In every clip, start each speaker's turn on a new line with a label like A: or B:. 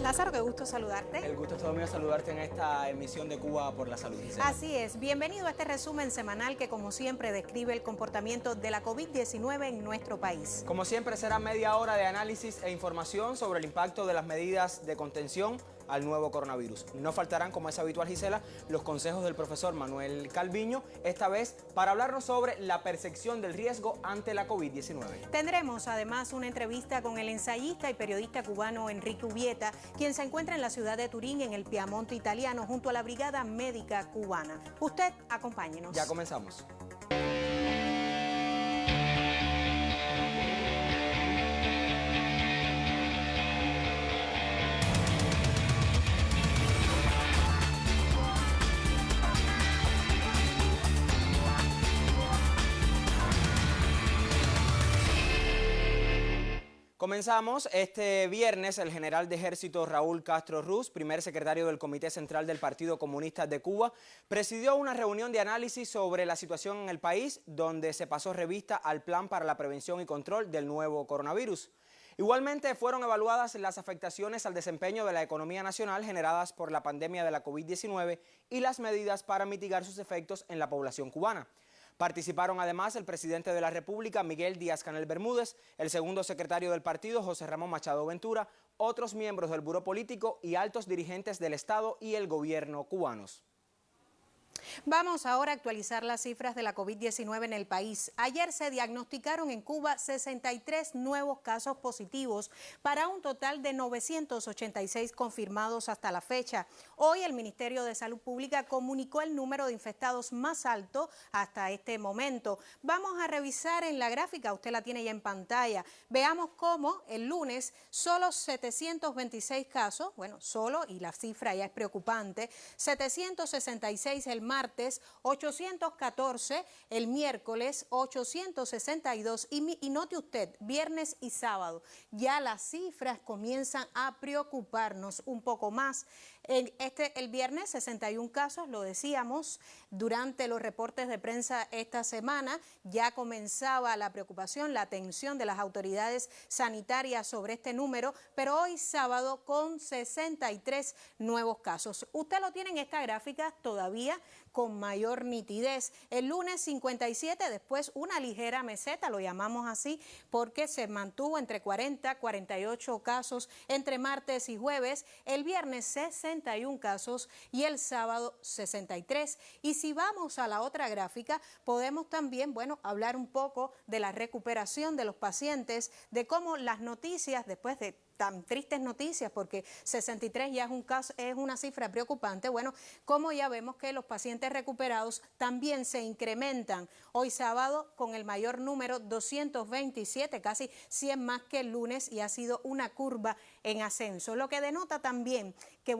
A: Lázaro, qué gusto saludarte.
B: El gusto es todo mío saludarte en esta emisión de Cuba por la Salud, Gisela.
A: Así es, bienvenido a este resumen semanal que como siempre describe el comportamiento de la COVID-19 en nuestro país.
B: Como siempre será media hora de análisis e información sobre el impacto de las medidas de contención al nuevo coronavirus. No faltarán, como es habitual, Gisela, los consejos del profesor Manuel Calviño, esta vez para hablarnos sobre la percepción del riesgo ante la COVID-19.
A: Tendremos además una entrevista con el ensayista y periodista cubano Enrique Ubieta, quien se encuentra en la ciudad de Turín, en el Piamonte italiano, junto a la Brigada Médica Cubana. Usted, acompáñenos.
B: Ya comenzamos. Comenzamos este viernes. El general de ejército Raúl Castro Ruz, primer secretario del Comité Central del Partido Comunista de Cuba, presidió una reunión de análisis sobre la situación en el país, donde se pasó revista al plan para la prevención y control del nuevo coronavirus. Igualmente fueron evaluadas las afectaciones al desempeño de la economía nacional generadas por la pandemia de la COVID-19 y las medidas para mitigar sus efectos en la población cubana. Participaron además el presidente de la República, Miguel Díaz-Canel Bermúdez, el segundo secretario del partido, José Ramón Machado Ventura, otros miembros del Buró Político y altos dirigentes del Estado y el gobierno cubanos.
A: Vamos ahora a actualizar las cifras de la COVID-19 en el país. Ayer se diagnosticaron en Cuba 63 nuevos casos positivos para un total de 986 confirmados hasta la fecha. Hoy el Ministerio de Salud Pública comunicó el número de infectados más alto hasta este momento. Vamos a revisar en la gráfica, usted la tiene ya en pantalla. Veamos cómo el lunes solo 726 casos, y la cifra ya es preocupante, 766 el martes, 814 el miércoles, 862 y note usted, viernes y sábado, ya las cifras comienzan a preocuparnos un poco más. El viernes 61 casos, lo decíamos, durante los reportes de prensa esta semana ya comenzaba la preocupación, la atención de las autoridades sanitarias sobre este número, pero hoy sábado con 63 nuevos casos. Usted lo tiene en esta gráfica todavía con mayor nitidez. El lunes 57, después una ligera meseta, lo llamamos así, porque se mantuvo entre 40 y 48 casos entre martes y jueves, el viernes 61 casos y el sábado 63. Y si vamos a la otra gráfica, podemos también, hablar un poco de la recuperación de los pacientes, de cómo las noticias, después de tan tristes noticias, porque 63 ya es una cifra preocupante, como ya vemos que los pacientes recuperados también se incrementan. Hoy sábado con el mayor número, 227, casi 100 más que el lunes, y ha sido una curva en ascenso, lo que denota también que,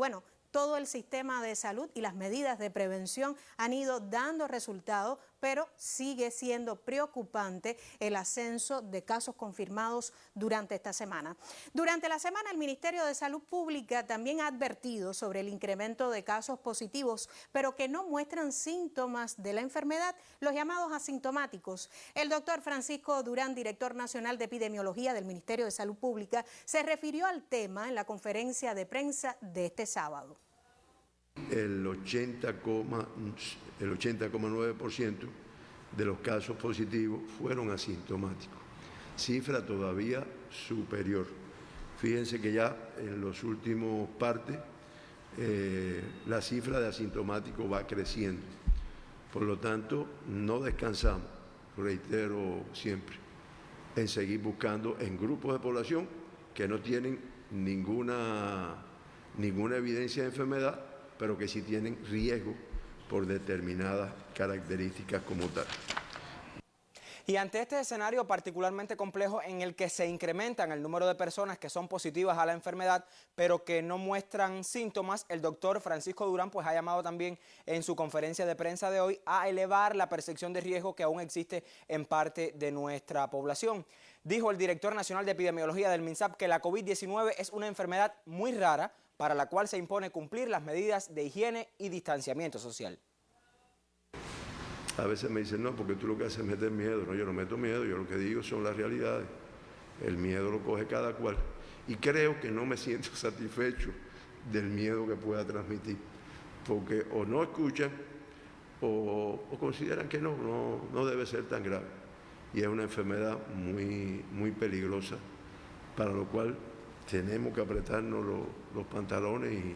A: todo el sistema de salud y las medidas de prevención han ido dando resultados, pero sigue siendo preocupante el ascenso de casos confirmados durante esta semana. Durante la semana, el Ministerio de Salud Pública también ha advertido sobre el incremento de casos positivos, pero que no muestran síntomas de la enfermedad, los llamados asintomáticos. El doctor Francisco Durán, director nacional de epidemiología del Ministerio de Salud Pública, se refirió al tema en la conferencia de prensa de este sábado.
C: El 80,9% de los casos positivos fueron asintomáticos, cifra todavía superior. Fíjense que ya en los últimos partes la cifra de asintomáticos va creciendo. Por lo tanto, no descansamos, reitero siempre, en seguir buscando en grupos de población que no tienen ninguna evidencia de enfermedad, pero que sí tienen riesgo por determinadas características como tal.
B: Y ante este escenario particularmente complejo en el que se incrementan el número de personas que son positivas a la enfermedad, pero que no muestran síntomas, el doctor Francisco Durán ha llamado también en su conferencia de prensa de hoy a elevar la percepción de riesgo que aún existe en parte de nuestra población. Dijo el director nacional de epidemiología del MINSAP que la COVID-19 es una enfermedad muy rara, para la cual se impone cumplir las medidas de higiene y distanciamiento social.
C: A veces me dicen, no, porque tú lo que haces es meter miedo. No, yo no meto miedo, yo lo que digo son las realidades. El miedo lo coge cada cual. Y creo que no me siento satisfecho del miedo que pueda transmitir, porque o no escuchan o consideran que no debe ser tan grave. Y es una enfermedad muy peligrosa, para lo cual tenemos que apretarnos los pantalones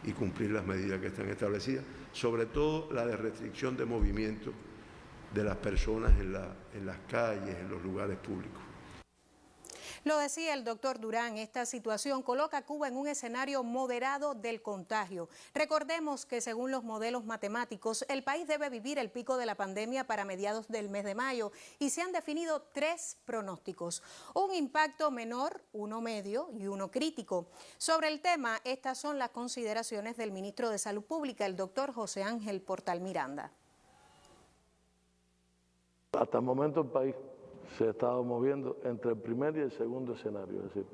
C: y cumplir las medidas que están establecidas, sobre todo la de restricción de movimiento de las personas en las calles, en los lugares públicos.
A: Lo decía el doctor Durán, esta situación coloca a Cuba en un escenario moderado del contagio. Recordemos que según los modelos matemáticos, el país debe vivir el pico de la pandemia para mediados del mes de mayo y se han definido 3 pronósticos. Un impacto menor, uno medio y uno crítico. Sobre el tema, estas son las consideraciones del ministro de Salud Pública, el doctor José Ángel Portal Miranda.
D: Hasta el momento el país se ha estado moviendo entre el primer y el segundo escenario, es decir,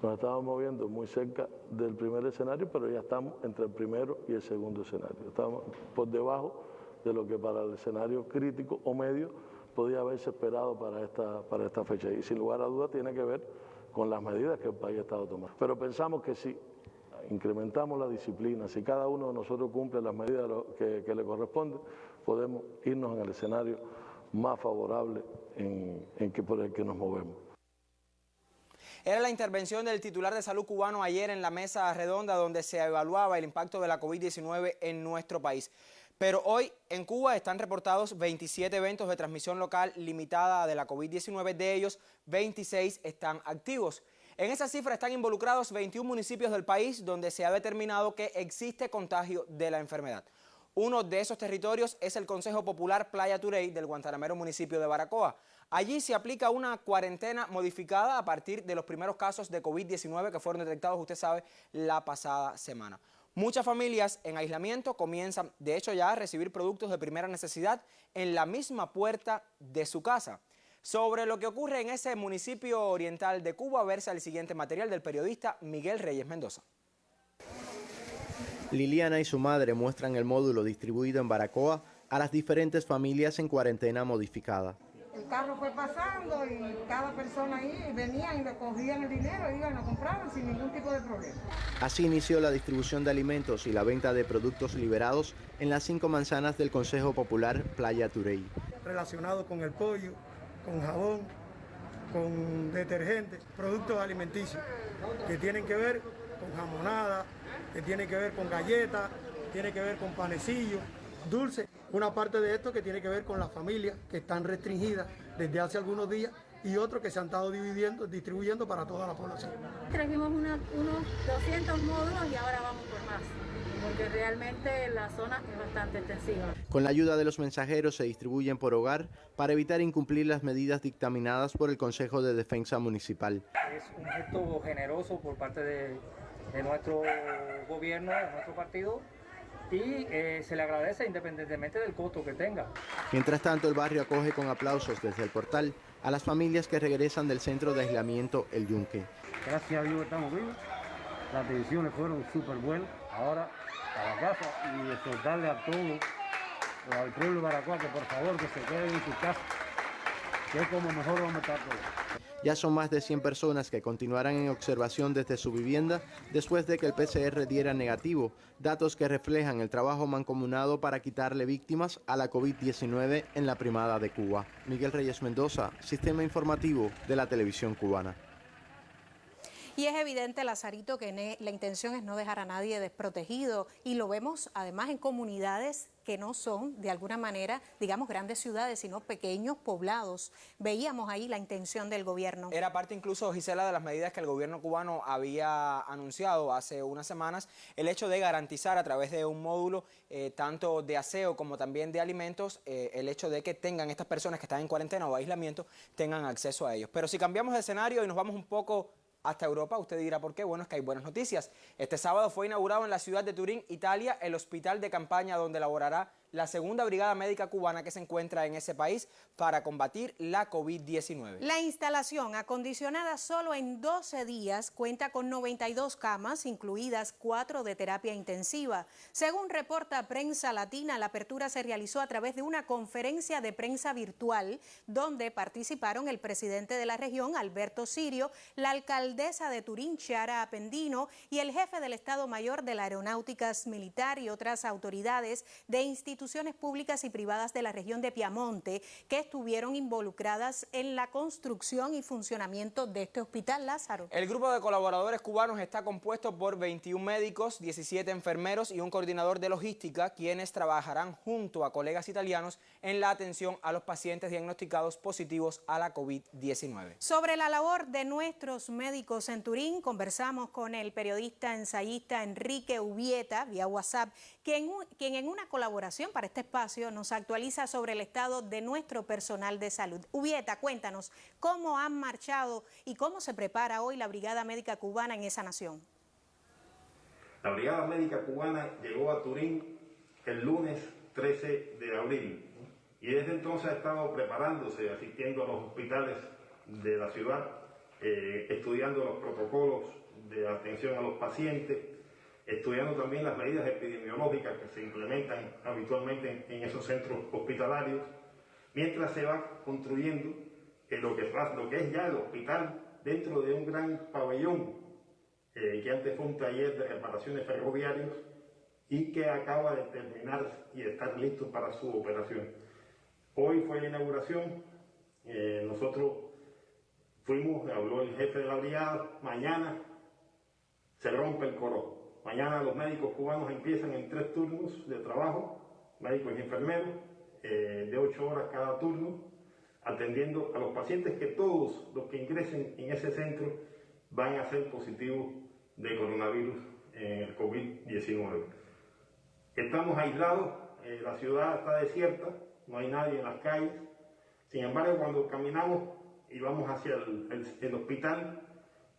D: nos estamos moviendo muy cerca del primer escenario, pero ya estamos entre el primero y el segundo escenario. Estamos por debajo de lo que para el escenario crítico o medio podía haberse esperado para esta fecha. Y sin lugar a dudas tiene que ver con las medidas que el país ha estado tomando. Pero pensamos que si incrementamos la disciplina, si cada uno de nosotros cumple las medidas que le corresponden, podemos irnos en el escenario más favorable por el que nos movemos.
B: Era la intervención del titular de Salud cubano ayer en la mesa redonda donde se evaluaba el impacto de la COVID-19 en nuestro país. Pero hoy en Cuba están reportados 27 eventos de transmisión local limitada de la COVID-19, de ellos 26 están activos. En esa cifra están involucrados 21 municipios del país donde se ha determinado que existe contagio de la enfermedad. Uno de esos territorios es el Consejo Popular Playa Turey del guantanamero municipio de Baracoa. Allí se aplica una cuarentena modificada a partir de los primeros casos de COVID-19 que fueron detectados, usted sabe, la pasada semana. Muchas familias en aislamiento comienzan, de hecho, ya a recibir productos de primera necesidad en la misma puerta de su casa. Sobre lo que ocurre en ese municipio oriental de Cuba, versa el siguiente material del periodista Miguel Reyes Mendoza.
E: Liliana y su madre muestran el módulo distribuido en Baracoa a las diferentes familias en cuarentena modificada.
F: El carro fue pasando y cada persona ahí venían y le cogían el dinero y iban a comprar sin ningún tipo de problema.
E: Así inició la distribución de alimentos y la venta de productos liberados en las 5 manzanas del Consejo Popular Playa Turey.
G: Relacionado con el pollo, con jabón, con detergentes, productos alimenticios que tienen que ver con jamonada, que tiene que ver con galletas, tiene que ver con panecillos, dulces. Una parte de esto que tiene que ver con las familias que están restringidas desde hace algunos días y otros que se han estado distribuyendo para toda la población.
H: Trajimos unos 200 módulos y ahora vamos por más, porque realmente la zona es bastante extensiva.
E: Con la ayuda de los mensajeros se distribuyen por hogar para evitar incumplir las medidas dictaminadas por el Consejo de Defensa Municipal.
I: Es un gesto generoso por parte de nuestro gobierno, de nuestro partido, y se le agradece independientemente del costo que tenga.
E: Mientras tanto, el barrio acoge con aplausos desde el portal a las familias que regresan del centro de aislamiento El Yunque.
J: Gracias a Dios estamos vivos, las decisiones fueron súper buenas. Ahora a la casa y exhortarle a todos, al pueblo de Baracoa, que por favor que se queden en su casa, que es como mejor vamos a estar todos.
E: Ya son más de 100 personas que continuarán en observación desde su vivienda después de que el PCR diera negativo, datos que reflejan el trabajo mancomunado para quitarle víctimas a la COVID-19 en la Primada de Cuba. Miguel Reyes Mendoza, Sistema Informativo de la Televisión Cubana.
A: Y es evidente, Lazarito, que la intención es no dejar a nadie desprotegido y lo vemos además en comunidades que no son de alguna manera, digamos, grandes ciudades, sino pequeños poblados. Veíamos ahí la intención del gobierno.
B: Era parte incluso, Gisela, de las medidas que el gobierno cubano había anunciado hace unas semanas, el hecho de garantizar a través de un módulo tanto de aseo como también de alimentos, el hecho de que tengan estas personas que están en cuarentena o aislamiento, tengan acceso a ellos. Pero si cambiamos de escenario y nos vamos un poco hasta Europa, usted dirá por qué. Bueno, es que hay buenas noticias. Este sábado fue inaugurado en la ciudad de Turín, Italia, el hospital de campaña donde laborará la segunda brigada médica cubana que se encuentra en ese país para combatir la COVID-19.
A: La instalación, acondicionada solo en 12 días, cuenta con 92 camas, incluidas 4 de terapia intensiva. Según reporta Prensa Latina, la apertura se realizó a través de una conferencia de prensa virtual donde participaron el presidente de la región, Alberto Sirio, la alcaldesa de Turín, Chiara Appendino, y el jefe del Estado Mayor de la Aeronáutica Militar y otras autoridades de instituciones públicas y privadas de la región de Piamonte que estuvieron involucradas en la construcción y funcionamiento de este hospital. Lázaro.
B: El grupo de colaboradores cubanos está compuesto por 21 médicos, 17 enfermeros y un coordinador de logística, quienes trabajarán junto a colegas italianos en la atención a los pacientes diagnosticados positivos a la COVID-19.
A: Sobre la labor de nuestros médicos en Turín, conversamos con el periodista ensayista Enrique Ubieta vía WhatsApp, quien en una colaboración para este espacio nos actualiza sobre el estado de nuestro personal de salud. Ubieta, cuéntanos cómo han marchado y cómo se prepara hoy la Brigada Médica Cubana en esa nación.
K: La Brigada Médica Cubana llegó a Turín el lunes 13 de abril y desde entonces ha estado preparándose, asistiendo a los hospitales de la ciudad, estudiando los protocolos de atención a los pacientes, estudiando también las medidas epidemiológicas que se implementan habitualmente en esos centros hospitalarios, mientras se va construyendo lo que es ya el hospital dentro de un gran pabellón que antes fue un taller de reparaciones ferroviarias y que acaba de terminar y estar listo para su operación. Hoy fue la inauguración, nosotros fuimos, habló el jefe de la brigada, mañana se rompe el coro. Mañana los médicos cubanos empiezan en 3 turnos de trabajo, médicos y enfermeros, de 8 horas cada turno, atendiendo a los pacientes que todos los que ingresen en ese centro van a ser positivos de coronavirus, el COVID-19. Estamos aislados, la ciudad está desierta, no hay nadie en las calles. Sin embargo, cuando caminamos y vamos hacia el hospital,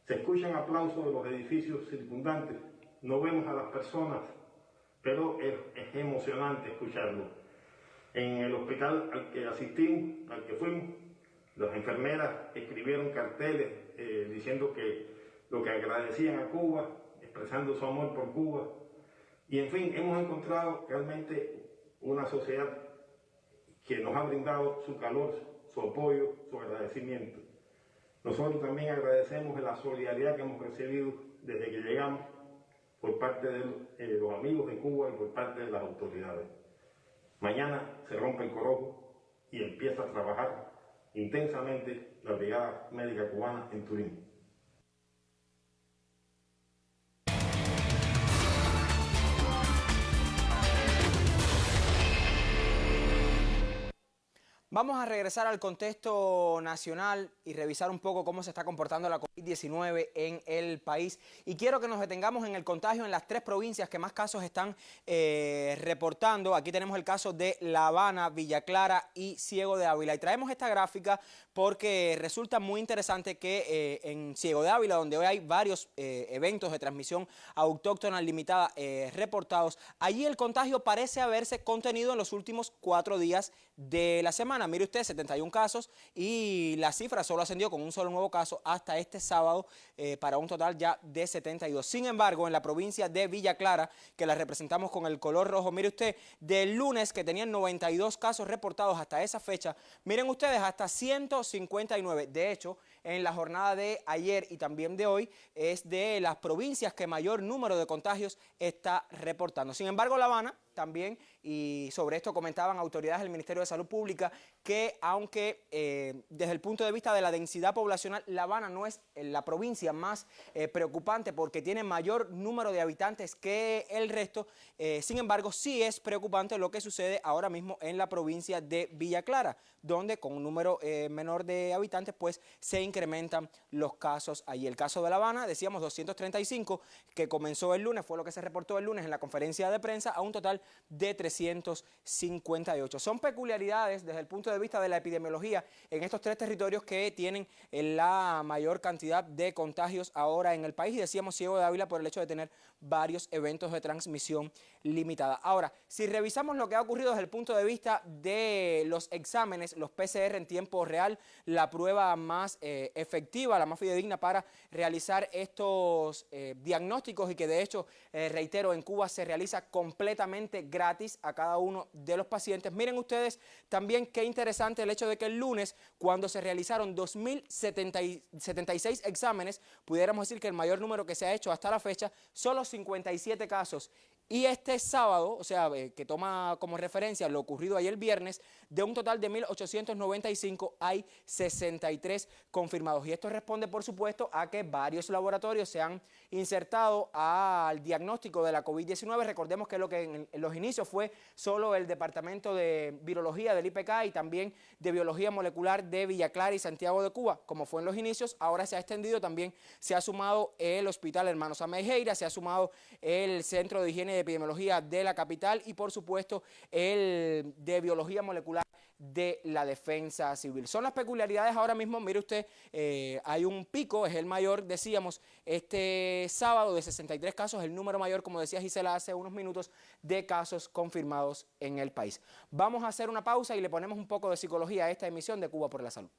K: se escuchan aplausos de los edificios circundantes. No vemos a las personas, pero es emocionante escucharlo. En el hospital al que asistimos, al que fuimos, las enfermeras escribieron carteles diciendo que lo que agradecían a Cuba, expresando su amor por Cuba. Y en fin, hemos encontrado realmente una sociedad que nos ha brindado su calor, su apoyo, su agradecimiento. Nosotros también agradecemos la solidaridad que hemos recibido desde que llegamos por parte de los amigos de Cuba y por parte de las autoridades. Mañana se rompe el corojo y empieza a trabajar intensamente la Brigada Médica Cubana en Turín.
B: Vamos a regresar al contexto nacional y revisar un poco cómo se está comportando la COVID-19 en el país. Y quiero que nos detengamos en el contagio en las 3 provincias que más casos están reportando. Aquí tenemos el caso de La Habana, Villa Clara y Ciego de Ávila. Y traemos esta gráfica porque resulta muy interesante que en Ciego de Ávila, donde hoy hay varios eventos de transmisión autóctona limitada reportados, allí el contagio parece haberse contenido en los últimos 4 días de la semana. Mire usted, 71 casos y la cifra solo ascendió con un solo nuevo caso hasta este sábado para un total ya de 72. Sin embargo, en la provincia de Villa Clara, que la representamos con el color rojo, mire usted, del lunes que tenían 92 casos reportados hasta esa fecha, miren ustedes, hasta 159. De hecho, en la jornada de ayer y también de hoy, es de las provincias que mayor número de contagios está reportando. Sin embargo, La Habana también, y sobre esto comentaban autoridades del Ministerio de Salud Pública, que aunque desde el punto de vista de la densidad poblacional, La Habana no es la provincia más preocupante porque tiene mayor número de habitantes que el resto, sin embargo sí es preocupante lo que sucede ahora mismo en la provincia de Villa Clara, donde con un número menor de habitantes pues se incrementan los casos allí. El caso de La Habana, decíamos 235, que comenzó el lunes, fue lo que se reportó el lunes en la conferencia de prensa, a un total de 358. Son peculiaridades desde el punto de vista de la epidemiología en estos 3 territorios que tienen la mayor cantidad de contagios ahora en el país. Y decíamos Ciego de Ávila por el hecho de tener varios eventos de transmisión limitada. Ahora, si revisamos lo que ha ocurrido desde el punto de vista de los exámenes, los PCR en tiempo real, la prueba más efectiva, la más fidedigna para realizar estos diagnósticos y que de hecho, reitero, en Cuba se realiza completamente gratis a cada uno de los pacientes. Miren ustedes también qué interesante el hecho de que el lunes, cuando se realizaron 2.076 exámenes, pudiéramos decir que el mayor número que se ha hecho hasta la fecha, solo 57 casos. Y este sábado, o sea, que toma como referencia lo ocurrido ayer viernes, de un total de 1.895 hay 63 confirmados. Y esto responde, por supuesto, a que varios laboratorios se han insertado al diagnóstico de la COVID-19. Recordemos que lo que en los inicios fue solo el Departamento de Virología del IPK y también de Biología Molecular de Villa Clara y Santiago de Cuba, como fue en los inicios. Ahora se ha extendido, también se ha sumado el Hospital Hermanos Amejeira, se ha sumado el Centro de Higiene y Epidemiología de la capital y, por supuesto, el de Biología Molecular de la Defensa Civil. Son las peculiaridades ahora mismo. Mire usted, hay un pico, es el mayor, decíamos, este sábado de 63 casos, el número mayor, como decía Gisela hace unos minutos, de casos confirmados en el país. Vamos a hacer una pausa y le ponemos un poco de psicología a esta emisión de Cuba por la Salud.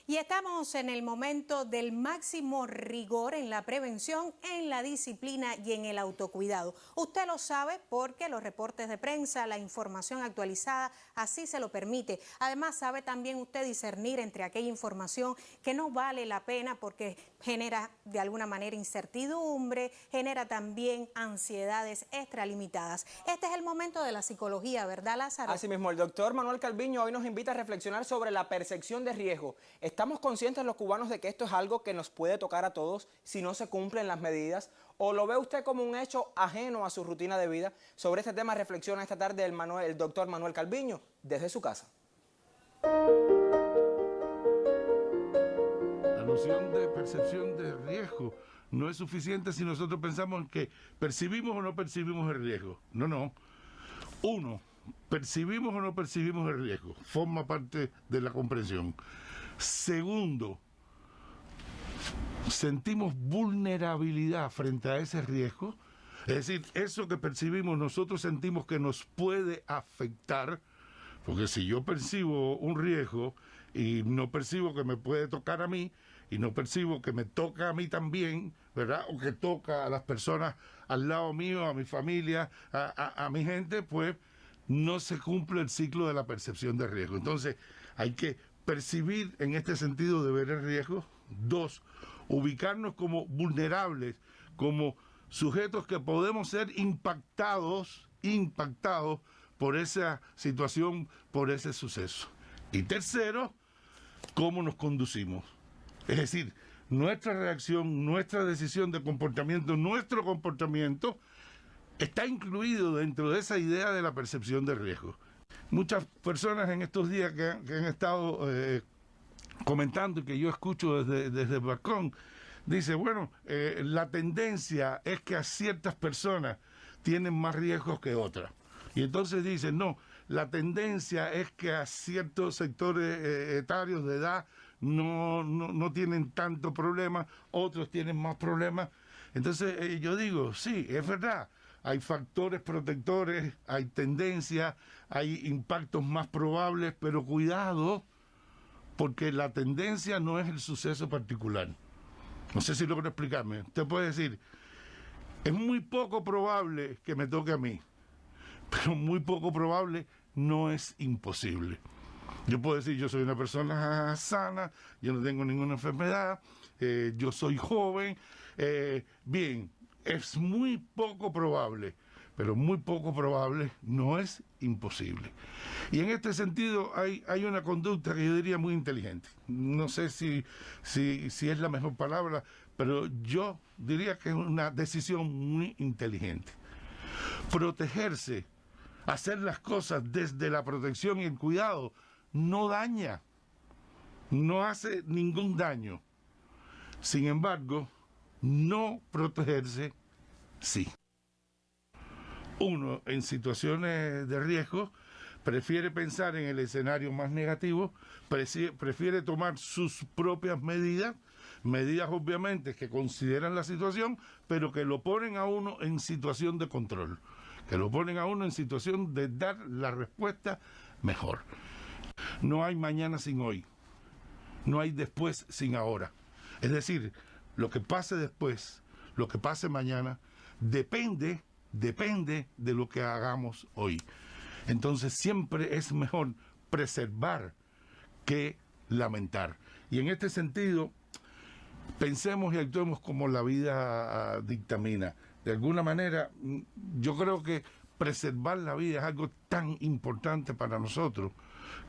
A: Y estamos en el momento del máximo rigor en la prevención, en la disciplina y en el autocuidado. Usted lo sabe porque los reportes de prensa, la información actualizada, así se lo permite. Además, sabe también usted discernir entre aquella información que no vale la pena porque genera de alguna manera incertidumbre, genera también ansiedades extralimitadas. Este es el momento de la psicología, ¿verdad, Lázaro?
B: Así mismo, el doctor Manuel Calviño hoy nos invita a reflexionar sobre la percepción de riesgo. ¿Estamos conscientes los cubanos de que esto es algo que nos puede tocar a todos si no se cumplen las medidas? ¿O lo ve usted como un hecho ajeno a su rutina de vida? Sobre este tema reflexiona esta tarde el doctor Manuel Calviño desde su casa.
L: La noción de percepción de riesgo no es suficiente si nosotros pensamos en que percibimos o no percibimos el riesgo. No. Uno, percibimos o no percibimos el riesgo. Forma parte de la comprensión. Segundo, sentimos vulnerabilidad frente a ese riesgo. Es decir, eso que percibimos nosotros sentimos que nos puede afectar, porque si yo percibo un riesgo y no percibo que me puede tocar a mí, y no percibo que me toca a mí también, ¿verdad? O que toca a las personas al lado mío, a mi familia, a mi gente, pues no se cumple el ciclo de la percepción de riesgo. Entonces, hay que percibir en este sentido de ver el riesgo. Dos, ubicarnos como vulnerables, como sujetos que podemos ser impactados por esa situación, por ese suceso. Y tercero, cómo nos conducimos. Es decir, nuestra reacción, nuestra decisión de comportamiento, nuestro comportamiento está incluido dentro de esa idea de la percepción de riesgo. Muchas personas en estos días que han estado comentando y que yo escucho desde el balcón, dice, bueno, la tendencia es que a ciertas personas tienen más riesgos que otras. Y entonces dicen, no, la tendencia es que a ciertos sectores etarios de edad no tienen tanto problema, otros tienen más problemas. Entonces yo digo, sí, es verdad. Hay factores protectores, hay tendencias, hay impactos más probables, pero cuidado, porque la tendencia no es el suceso particular. No sé si logro explicarme. Usted puede decir, es muy poco probable que me toque a mí, pero muy poco probable no es imposible. Yo puedo decir, yo soy una persona sana, yo no tengo ninguna enfermedad, yo soy joven, bien. Es muy poco probable, pero muy poco probable no es imposible. Y en este sentido hay una conducta que yo diría muy inteligente. No sé si es la mejor palabra, pero yo diría que es una decisión muy inteligente. Protegerse hacer las cosas desde la protección y el cuidado no daña, no hace ningún daño. Sin embargo, no protegerse, sí. Uno, en situaciones de riesgo, prefiere pensar en el escenario más negativo, prefiere tomar sus propias medidas obviamente que consideran la situación, pero que lo ponen a uno en situación de control, que lo ponen a uno en situación de dar la respuesta mejor. No hay mañana sin hoy, no hay después sin ahora. Es decir, lo que pase después, lo que pase mañana, depende de lo que hagamos hoy. Entonces siempre es mejor preservar que lamentar. Y en este sentido, pensemos y actuemos como la vida dictamina. De alguna manera, yo creo que preservar la vida es algo tan importante para nosotros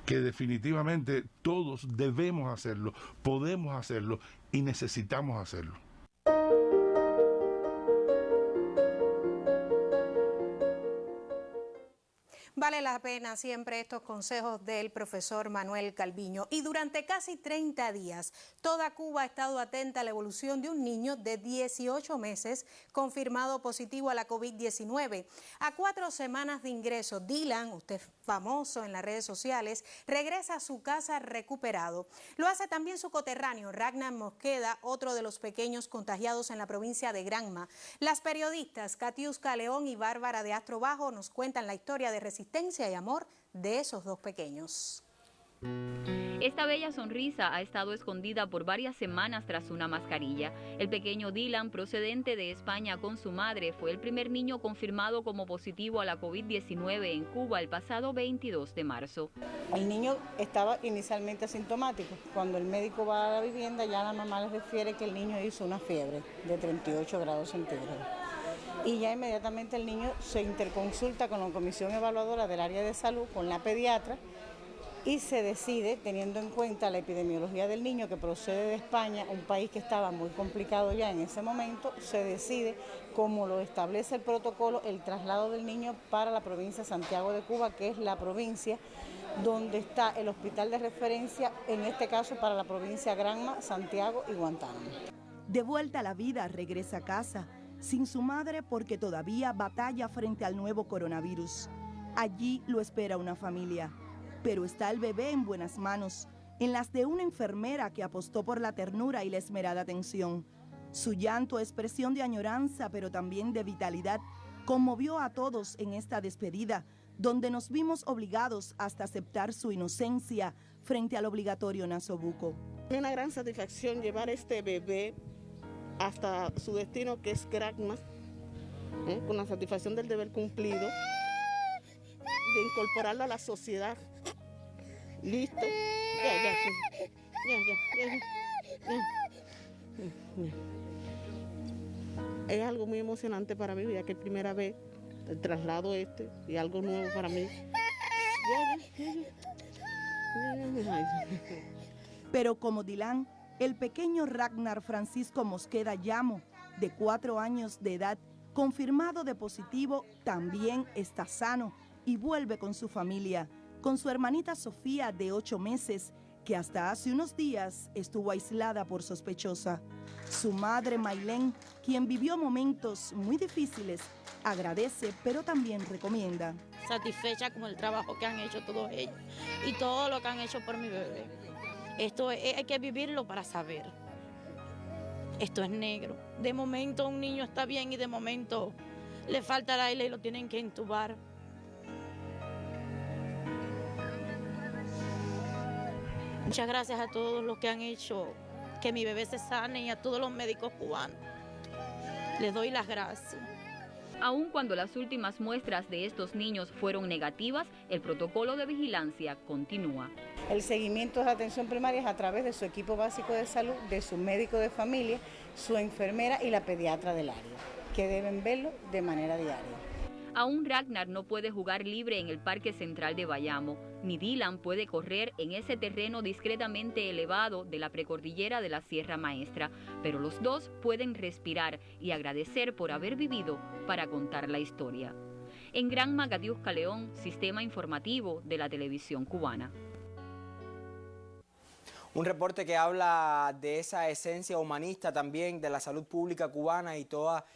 L: que definitivamente todos debemos hacerlo, podemos hacerlo y necesitamos hacerlo.
A: Vale la pena siempre estos consejos del profesor Manuel Calviño. Y durante casi 30 días, toda Cuba ha estado atenta a la evolución de un niño de 18 meses confirmado positivo a la COVID-19. A 4 semanas de ingreso, Dylan, usted famoso en las redes sociales, regresa a su casa recuperado. Lo hace también su coterráneo, Ragnar Mosqueda, otro de los pequeños contagiados en la provincia de Granma. Las periodistas Katiuska León y Bárbara de Astro Bajo nos cuentan la historia de resistencia y amor de esos dos pequeños.
M: Esta bella sonrisa ha estado escondida por varias semanas tras una mascarilla. El pequeño Dylan, procedente de España con su madre, fue el primer niño confirmado como positivo a la COVID-19 en Cuba el pasado 22 de marzo.
N: El niño estaba inicialmente asintomático. Cuando el médico va a la vivienda, ya la mamá les refiere que el niño hizo una fiebre de 38 grados centígrados. Y ya inmediatamente el niño se interconsulta con la comisión evaluadora del área de salud, con la pediatra, y se decide, teniendo en cuenta la epidemiología del niño que procede de España, un país que estaba muy complicado ya en ese momento, se decide, como lo establece el protocolo, el traslado del niño para la provincia de Santiago de Cuba, que es la provincia donde está el hospital de referencia, en este caso para la provincia Granma, Santiago y Guantánamo.
O: De vuelta a la vida, regresa a casa, sin su madre porque todavía batalla frente al nuevo coronavirus. Allí lo espera una familia. Pero está el bebé en buenas manos, en las de una enfermera que apostó por la ternura y la esmerada atención. Su llanto, expresión de añoranza, pero también de vitalidad, conmovió a todos en esta despedida, donde nos vimos obligados hasta aceptar su inocencia frente al obligatorio nasobuco.
P: Es una gran satisfacción llevar este bebé hasta su destino, que es Granma, con la satisfacción del deber cumplido, de incorporarlo a la sociedad. Listo. Ya. Es algo muy emocionante para mí, ya que es primera vez el traslado y algo nuevo para mí.
O: Pero como Dylan, el pequeño Ragnar Francisco Mosqueda Llamo, de 4 años de edad, confirmado de positivo, también está sano y vuelve con su familia, con su hermanita Sofía de 8 meses, que hasta hace unos días estuvo aislada por sospechosa. Su madre Maylén, quien vivió momentos muy difíciles, agradece, pero también recomienda.
Q: Satisfecha con el trabajo que han hecho todos ellos y todo lo que han hecho por mi bebé. Esto hay que vivirlo para saber. Esto es negro. De momento un niño está bien y de momento le falta el aire y lo tienen que intubar. Muchas gracias a todos los que han hecho que mi bebé se sane y a todos los médicos cubanos. Les doy las gracias.
M: Aun cuando las últimas muestras de estos niños fueron negativas, el protocolo de vigilancia continúa.
N: El seguimiento de la atención primaria es a través de su equipo básico de salud, de su médico de familia, su enfermera y la pediatra del área, que deben verlo de manera diaria.
M: Aún Ragnar no puede jugar libre en el Parque Central de Bayamo, ni Dylan puede correr en ese terreno discretamente elevado de la precordillera de la Sierra Maestra, pero los dos pueden respirar y agradecer por haber vivido para contar la historia. En Gran Magatiusca, León, Sistema Informativo de la Televisión Cubana.
B: Un reporte que habla de esa esencia humanista también de la salud pública cubana y toda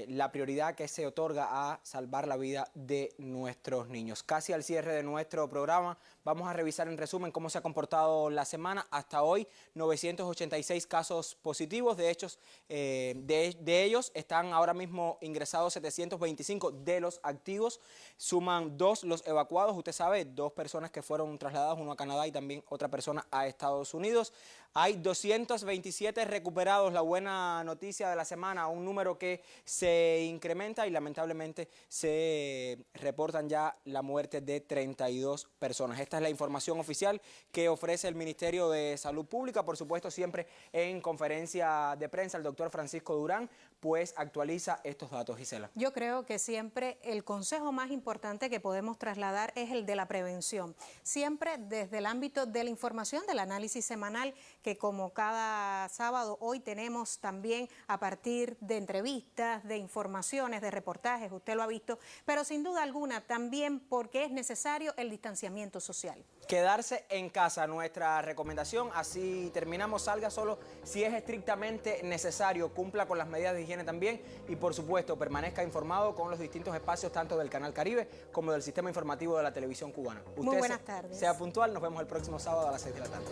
B: la prioridad que se otorga a salvar la vida de nuestros niños. Casi al cierre de nuestro programa, vamos a revisar en resumen cómo se ha comportado la semana. Hasta hoy, 986 casos positivos. De hecho, de ellos están ahora mismo ingresados 725 de los activos. Suman 2 los evacuados. Usted sabe, 2 personas que fueron trasladadas, uno a Canadá y también otra persona a Estados Unidos. Hay 227 recuperados, la buena noticia de la semana, un número que se incrementa y lamentablemente se reportan ya la muerte de 32 personas. Esta es la información oficial que ofrece el Ministerio de Salud Pública, por supuesto siempre en conferencia de prensa el doctor Francisco Durán pues actualiza estos datos. Gisela.
A: Yo creo que siempre el consejo más importante que podemos trasladar es el de la prevención. Siempre desde el ámbito de la información, del análisis semanal, que como cada sábado hoy tenemos también a partir de entrevistas, de informaciones, de reportajes, usted lo ha visto, pero sin duda alguna también porque es necesario el distanciamiento social.
B: Quedarse en casa, nuestra recomendación, así terminamos, salga solo si es estrictamente necesario, cumpla con las medidas de higiene también y por supuesto permanezca informado con los distintos espacios tanto del Canal Caribe como del sistema informativo de la televisión cubana.
A: Muy buenas tardes.
B: Sea puntual, nos vemos el próximo sábado a las 6 de la tarde.